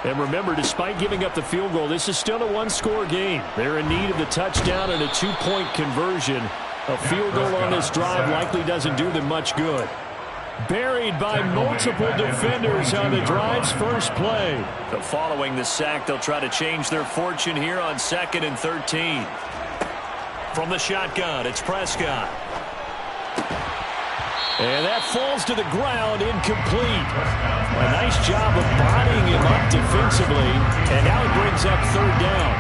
And remember, despite giving up the field goal, this is still a 1-score game. They're in need of the touchdown and a 2-point conversion. A field goal on this drive likely doesn't do them much good. Buried by multiple defenders on the drive's first play. So following the sack, they'll try to change their fortune here on 2nd and 13. From the shotgun, it's Prescott. And that falls to the ground, incomplete. A nice job of bodying him up defensively, and now it brings up third down.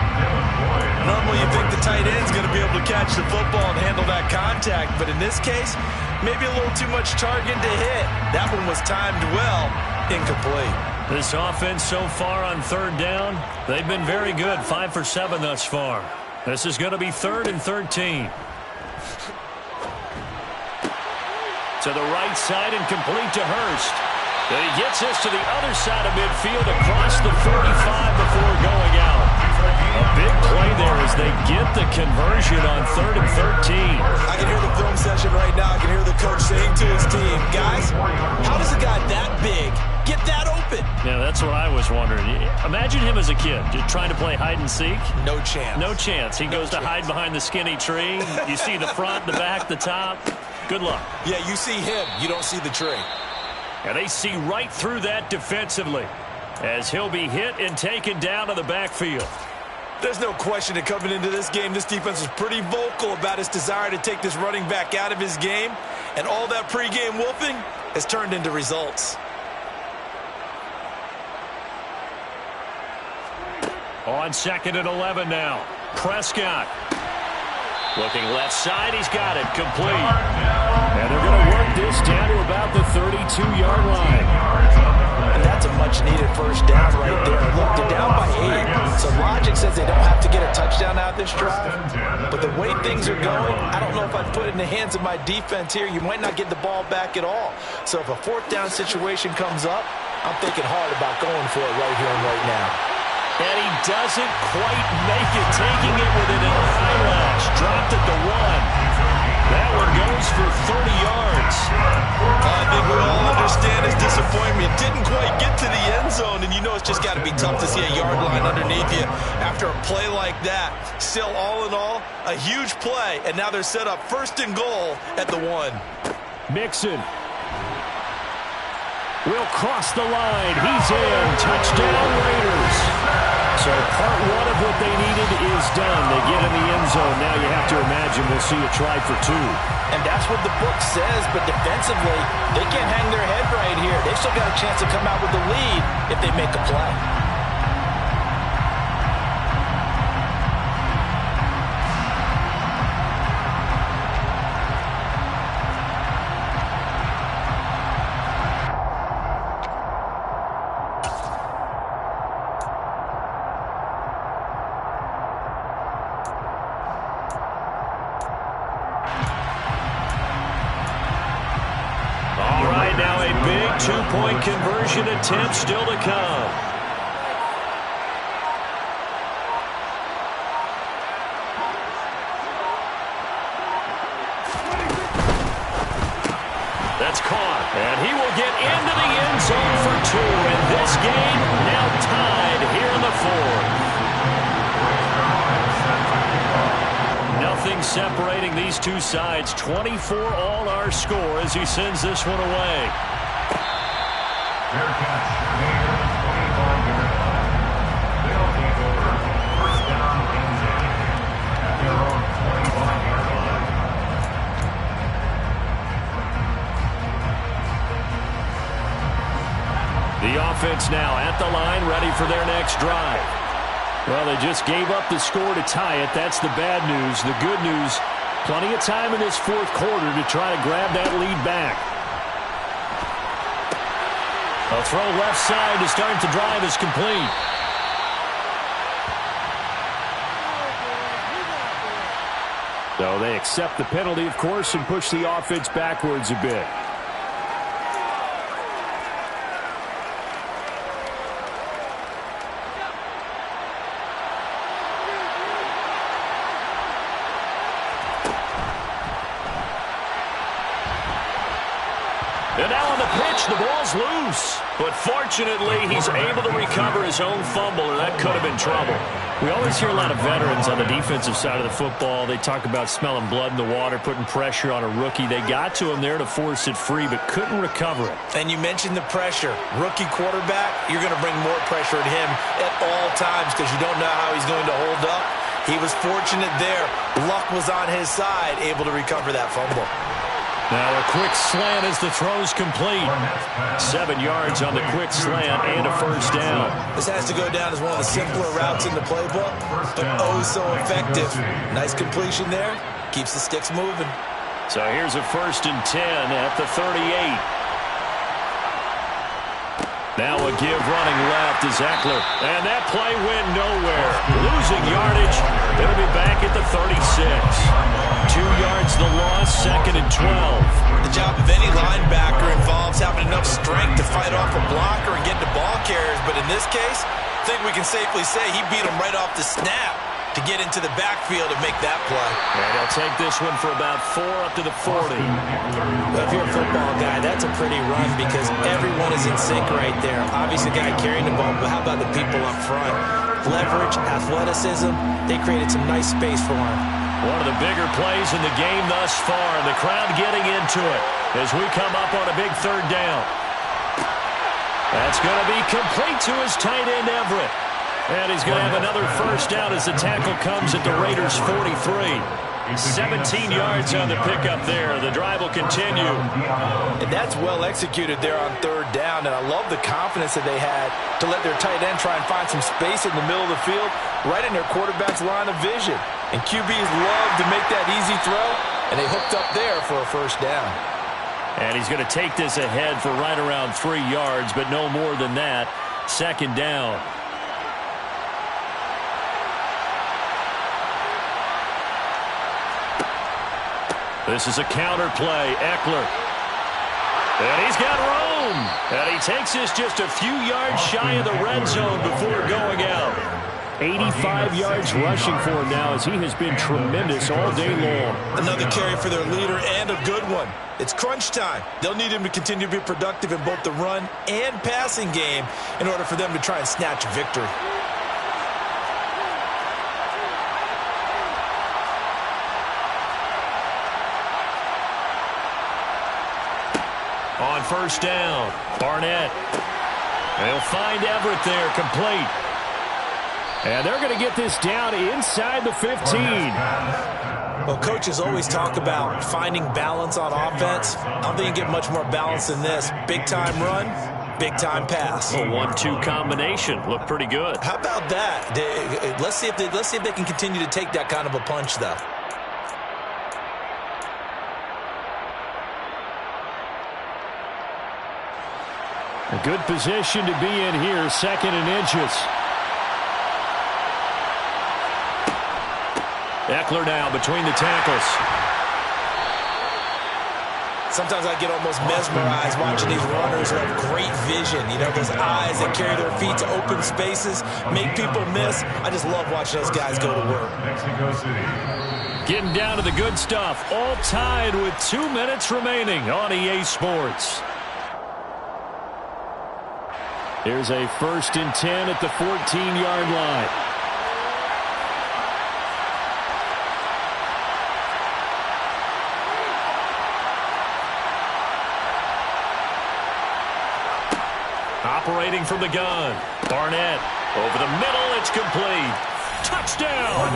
Normally you think the tight end's going to be able to catch the football and handle that contact, but in this case, maybe a little too much target to hit. That one was timed well, incomplete. This offense so far on third down, they've been very good, 5 for 7 thus far. This is going to be 3rd and 13. To the right side and complete to Hurst. And he gets this to the other side of midfield across the 45 before going out. A big play there as they get the conversion on 3rd and 13. I can hear the film session right now. I can hear the coach saying to his team, guys, how does a guy that big get that open? Yeah, that's what I was wondering. Imagine him as a kid, just trying to play hide and seek. No chance. No chance. He goes to hide behind the skinny tree. You see the front, the back, the top. Good luck. Yeah, you see him. You don't see the tree. And they see right through that defensively as he'll be hit and taken down to the backfield. There's no question that coming into this game, this defense was pretty vocal about its desire to take this running back out of his game. And all that pregame wolfing has turned into results. On 2nd and 11 now. Prescott. Looking left side, he's got it, complete. And they're going to work this down to about the 32-yard line. And that's a much-needed first down right there. Look, they're down by 8, so logic says they don't have to get a touchdown out of this drive. But the way things are going, I don't know if I'd put it in the hands of my defense here. You might not get the ball back at all. So if a 4th down situation comes up, I'm thinking hard about going for it right here and right now. And he doesn't quite make it, taking it within an eyelash. Dropped at the 1. That one goes for 30 yards. I think we all understand his disappointment. Didn't quite get to the end zone, and you know it's just got to be tough to see a yard line underneath you after a play like that. Still, all in all, a huge play, and now they're set up 1st and goal at the 1. Mixon will cross the line. He's in. Touchdown, Raiders. So part 1 of what they needed is done. They get in the end zone. Now you have to imagine we'll see a try for 2. And that's what the book says, but defensively, they can't hang their head right here. They've still got a chance to come out with the lead if they make a play. a big two-point conversion attempt still to come. That's caught, and he will get into the end zone for two. And this game now tied here in the fourth. Nothing separating these two sides. 24 all our score as he sends this one away. Fair catch made at the 25-yard line. They'll take over first down and 10 at their own 25-yard line. The offense now at the line, ready for their next drive. Well, they just gave up the score to tie it. That's the bad news. The good news, plenty of time in this fourth quarter to try to grab that lead back. A throw left side to start the drive is complete. So they accept the penalty, of course, and push the offense backwards a bit. And now on the pitch, the ball's loose. But fortunately, he's able to recover his own fumble, or that could have been trouble. We always hear a lot of veterans on the defensive side of the football. They talk about smelling blood in the water, putting pressure on a rookie. They got to him there to force it free, but couldn't recover it. And you mentioned the pressure. Rookie quarterback, you're going to bring more pressure at him at all times because you don't know how he's going to hold up. He was fortunate there. Luck was on his side, able to recover that fumble. Now a quick slant as the throw's complete. 7 yards on the quick slant and a first down. This has to go down as one of the simpler routes in the playbook, but oh so effective. Nice completion there. Keeps the sticks moving. So here's a 1st and 10 at the 38. Now a give running left is Eckler. And that play went nowhere. Losing yardage. It'll be back at the 36. 2 yards the loss, 2nd and 12. The job of any linebacker involves having enough strength to fight off a blocker and get to ball carriers. But in this case, I think we can safely say he beat him right off the snap to get into the backfield and make that play. And he'll take this one for about 4 up to the 40. Well, if you're a football guy, that's a pretty run because everyone is in sync right there. Obviously, the guy carrying the ball, but how about the people up front? Leverage, athleticism, they created some nice space for him. One of the bigger plays in the game thus far. The crowd getting into it as we come up on a big 3rd down. That's going to be complete to his tight end, Everett. And he's going to have another first down as the tackle comes at the Raiders' 43. 17 yards on the pickup there. The drive will continue. And that's well executed there on 3rd down. And I love the confidence that they had to let their tight end try and find some space in the middle of the field, right in their quarterback's line of vision. And QBs love to make that easy throw, and they hooked up there for a first down. And he's going to take this ahead for right around 3 yards, but no more than that. 2nd down. This is a counter play. Eckler. And he's got room. And he takes this just a few yards shy of the red zone before going out. 85 yards rushing for him now as he has been tremendous all day long. Another carry for their leader and a good one. It's crunch time. They'll need him to continue to be productive in both the run and passing game in order for them to try and snatch a victory. On first down, Barnett. They'll find Everett there, complete. And they're going to get this down inside the 15. Well, coaches always talk about finding balance on offense. I don't think you get much more balance than this. Big-time run, big-time pass. A 1-2 combination. Looked pretty good. How about that? Let's see if they can continue to take that kind of a punch, though. A good position to be in here, 2nd and inches. Eckler now between the tackles. Sometimes I get almost mesmerized watching these runners who have great vision. You know, those eyes that carry their feet to open spaces, make people miss. I just love watching those guys go to work. Mexico City. Getting down to the good stuff. All tied with 2 minutes remaining on EA Sports. Here's a 1st and 10 at the 14-yard line. Operating from the gun. Barnett over the middle. It's complete. Touchdown.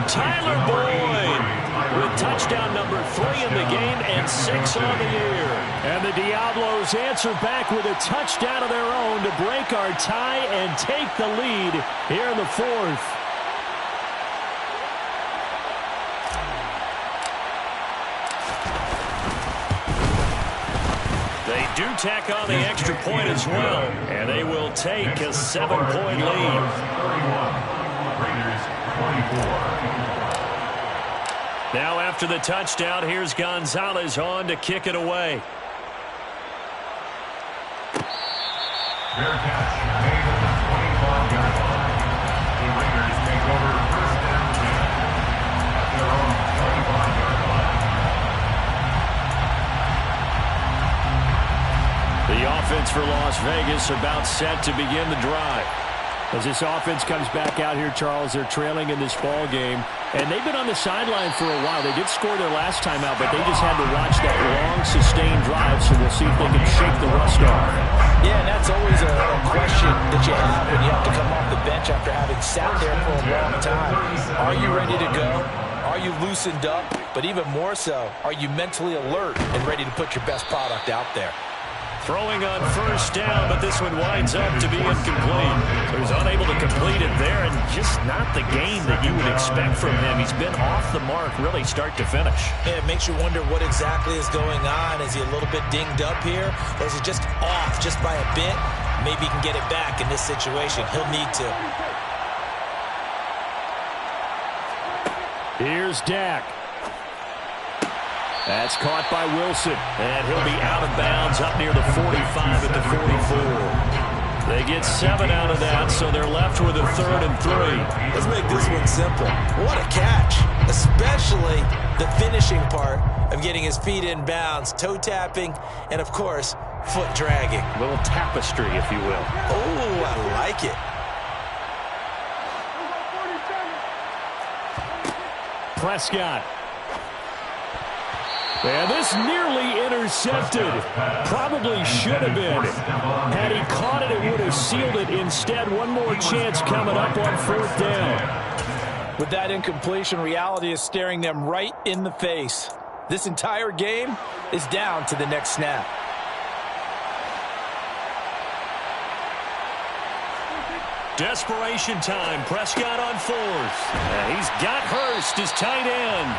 Tyler Boyd with touchdown number 3 in the game and 6 on the year. And the Diablos answer back with a touchdown of their own to break our tie and take the lead here in the 4th. They do tack on the extra point as well, and they will take a 7-point lead. 31. Raiders 24. Now after the touchdown, here's Gonzalez on to kick it away. Fair catch made at the 25-yard line. The Raiders take over 1st and 10 at their own 25-yard line. The offense for Las Vegas about set to begin the drive. As this offense comes back out here, Charles, they're trailing in this ball game, and they've been on the sideline for a while. They did score their last time out, but they just had to watch that long, sustained drive, so we'll see if they can shake the rust off. Yeah, and that's always a question that you have when you have to come off the bench after having sat there for a long time. Are you ready to go? Are you loosened up? But even more so, are you mentally alert and ready to put your best product out there? Throwing on 1st down, but this one winds up to be incomplete. So he's unable to complete it there, and just not the game that you would expect from him. He's been off the mark really start to finish. Yeah, it makes you wonder what exactly is going on. Is he a little bit dinged up here, or is he just off just by a bit? Maybe he can get it back in this situation. He'll need to. Here's Dak. That's caught by Wilson, and he'll be out of bounds up near the 45 at the 44. They get 7 out of that, so they're left with a 3rd and 3. Let's make this one simple. What a catch, especially the finishing part of getting his feet in bounds, toe tapping, and of course, foot dragging. A little tapestry, if you will. Oh, I like it. Prescott. And this nearly intercepted. Probably should have been. Had he caught it, it would have sealed it. Instead, one more chance coming up on 4th down. With that incompletion, reality is staring them right in the face. This entire game is down to the next snap. Desperation time. Prescott on 4th. And he's got Hurst, his tight end.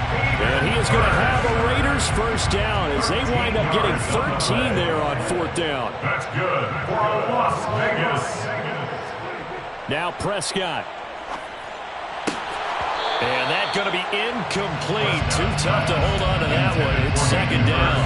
And he is going to have a Raiders 1st down as they wind up getting 13 there on 4th down. That's good for Las Vegas. Now Prescott. And that's going to be incomplete. Too tough to hold on to that one. It's 2nd down.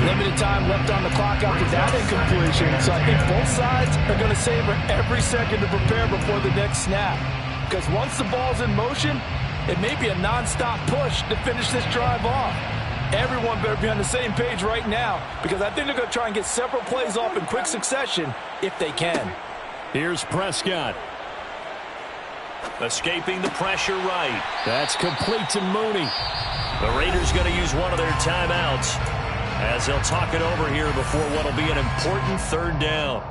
Limited time left on the clock after that incompletion. So I think both sides are going to savor every second to prepare before the next snap. Because once the ball's in motion, it may be a non-stop push to finish this drive off. Everyone better be on the same page right now, because I think they're going to try and get several plays off in quick succession if they can. Here's Prescott. Escaping the pressure right. That's complete to Mooney. The Raiders going to use one of their timeouts as they'll talk it over here before what will be an important 3rd down.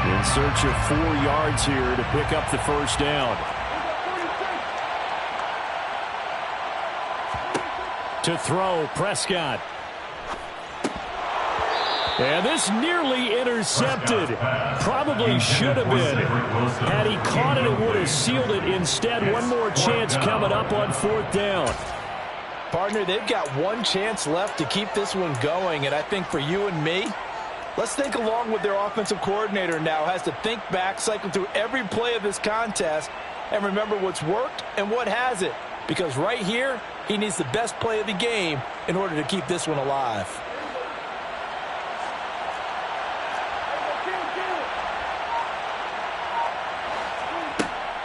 In search of 4 yards here to pick up the 1st down. To throw, Prescott. And this nearly intercepted. Probably should have been. Had he caught it, it would have sealed it. Instead, one more chance coming up on 4th down. Partner, they've got one chance left to keep this one going, and I think for you and me, let's think along with their offensive coordinator now. Has to think back, cycle through every play of this contest, and remember what's worked and what hasn't. Because right here, he needs the best play of the game in order to keep this one alive.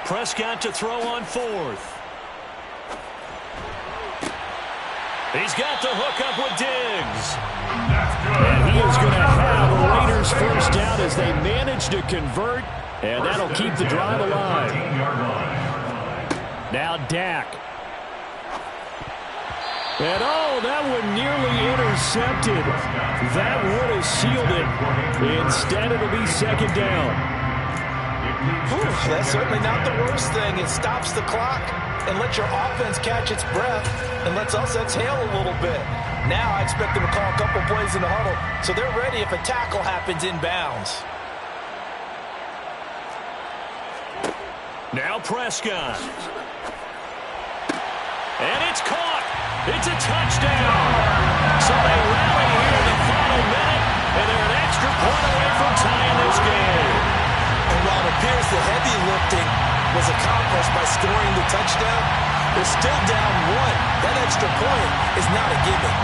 Prescott to throw on 4th. He's got the hook up with Diggs. And he is going to have a Raiders first down as they manage to convert, and that'll keep the drive alive. Now Dak. And oh, that one nearly intercepted. That would have sealed it. Instead, it'll be 2nd down. Ooh, that's certainly not the worst thing. It stops the clock and lets your offense catch its breath and lets us exhale a little bit. Now I expect them to call a couple plays in the huddle so they're ready if a tackle happens inbounds. Now Prescott. And it's caught. It's a touchdown. So they rally here in the final minute, and they're an extra point away from tying this game. And while it appears the heavy lifting was accomplished by scoring the touchdown, they're still down 1. That extra point is not a given.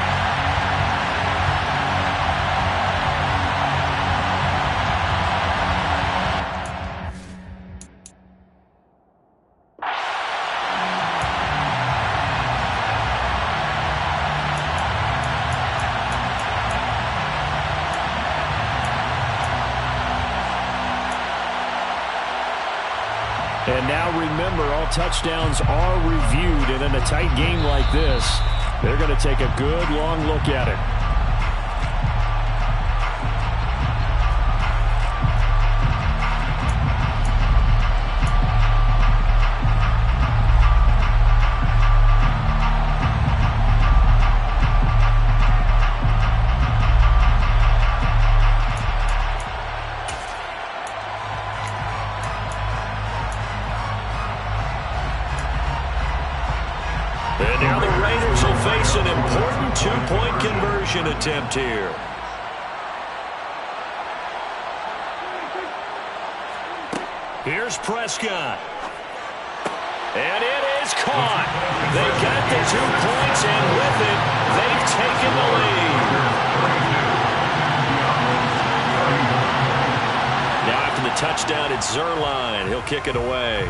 And now remember, all touchdowns are reviewed, and in a tight game like this, they're going to take a good long look at it. And now the Raiders will face an important two-point conversion attempt here. Here's Prescott. And it is caught. They got the 2 points, and with it, they've taken the lead. Now after the touchdown, it's Zerline. He'll kick it away.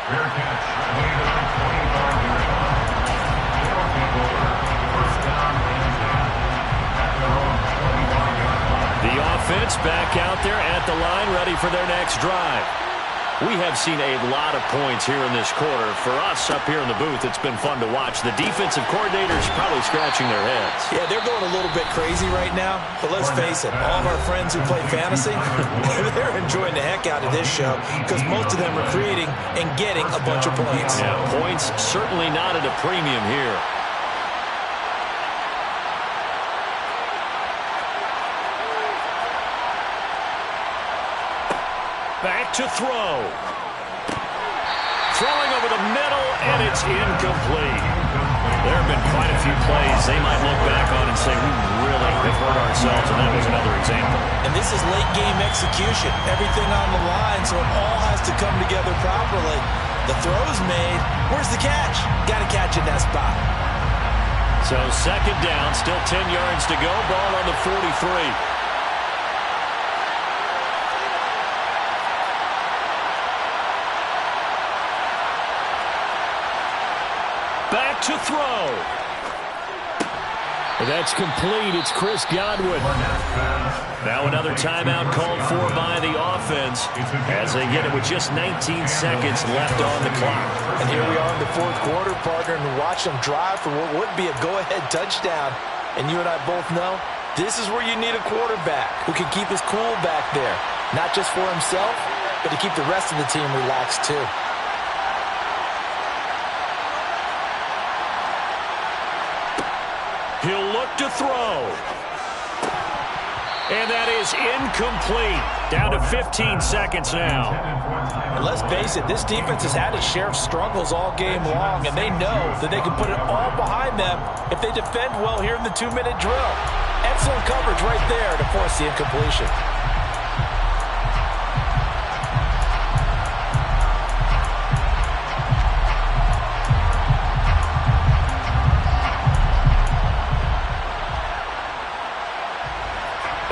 Fair catch. Made at the 25-yard line. They'll take over. First down and 10 at their own 25-yard line. The offense back out there at the line, ready for their next drive. We have seen a lot of points here in this quarter. For us up here in the booth, it's been fun to watch. The defensive coordinators probably scratching their heads. Yeah, they're going a little bit crazy right now. But let's face it, all of our friends who play fantasy, they're enjoying the heck out of this show because most of them are creating and getting a bunch of points. Yeah, points certainly not at a premium here. Back to throw. Throwing over the middle, and it's incomplete. There have been quite a few plays they might look back on and say, we really have hurt ourselves, and that was another example. And this is late game execution. Everything on the line, so it all has to come together properly. The throw's made. Where's the catch? Got to catch in that spot. So 2nd down, still 10 yards to go. Ball on the 43. Back to throw. That's complete. It's Chris Godwin. Now another timeout called for by the offense as they get it with just 19 seconds left on the clock. And here we are in the 4th quarter, partner, and watch them drive for what would be a go-ahead touchdown. And you and I both know this is where you need a quarterback who can keep his cool back there, not just for himself, but to keep the rest of the team relaxed too. to throw. And that is incomplete. Down to 15 seconds now. And let's face it, this defense has had its share of struggles all game long, and they know that they can put it all behind them if they defend well here in the 2-minute drill. Excellent coverage right there to force the incompletion.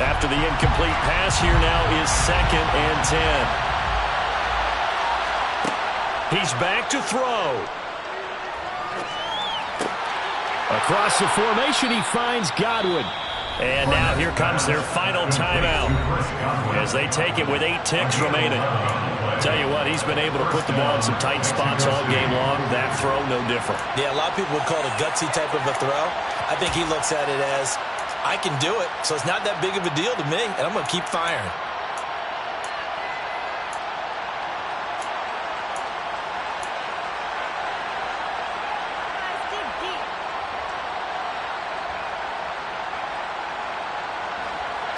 After the incomplete pass, here now is 2nd and 10. He's back to throw. Across the formation, he finds Godwin. And now here comes their final timeout as they take it with 8 ticks remaining. Tell you what, he's been able to put the ball in some tight spots all game long. That throw, no different. Yeah, a lot of people would call it a gutsy type of a throw. I think he looks at it as, I can do it, so it's not that big of a deal to me, and I'm going to keep firing.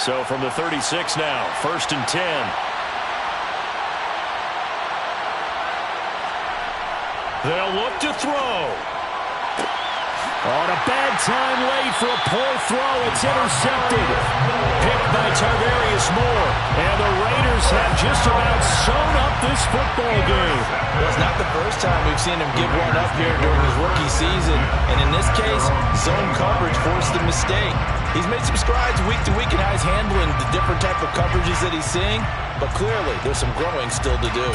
So from the 36 now, 1st and 10. They'll look to throw. On a bad time late for a poor throw. It's intercepted. Picked by Tarvarius Moore. And the Raiders have just about sewn up this football game. Well, it's not the first time we've seen him give one up here during his rookie season. And in this case, zone coverage forced the mistake. He's made some strides week to week in how he's handling the different type of coverages that he's seeing. But clearly, there's some growing still to do.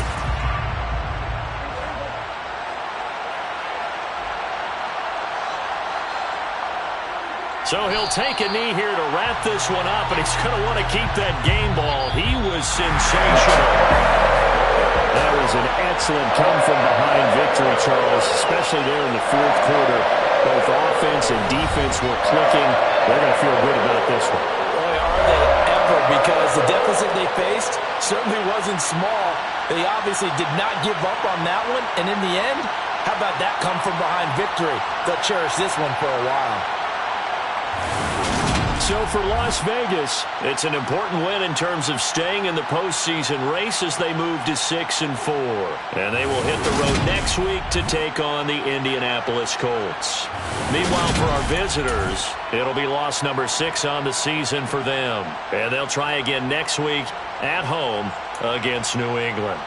So he'll take a knee here to wrap this one up, and he's going to want to keep that game ball. He was sensational. That was an excellent come-from-behind victory, Charles, especially there in the 4th quarter. Both offense and defense were clicking. They're going to feel good about this one. Boy, are they ever, because the deficit they faced certainly wasn't small. They obviously did not give up on that one, and in the end, how about that come-from-behind victory? They'll cherish this one for a while. So for Las Vegas, it's an important win in terms of staying in the postseason race as they move to 6-4. And they will hit the road next week to take on the Indianapolis Colts. Meanwhile, for our visitors, it'll be loss number 6 on the season for them. And they'll try again next week at home against New England.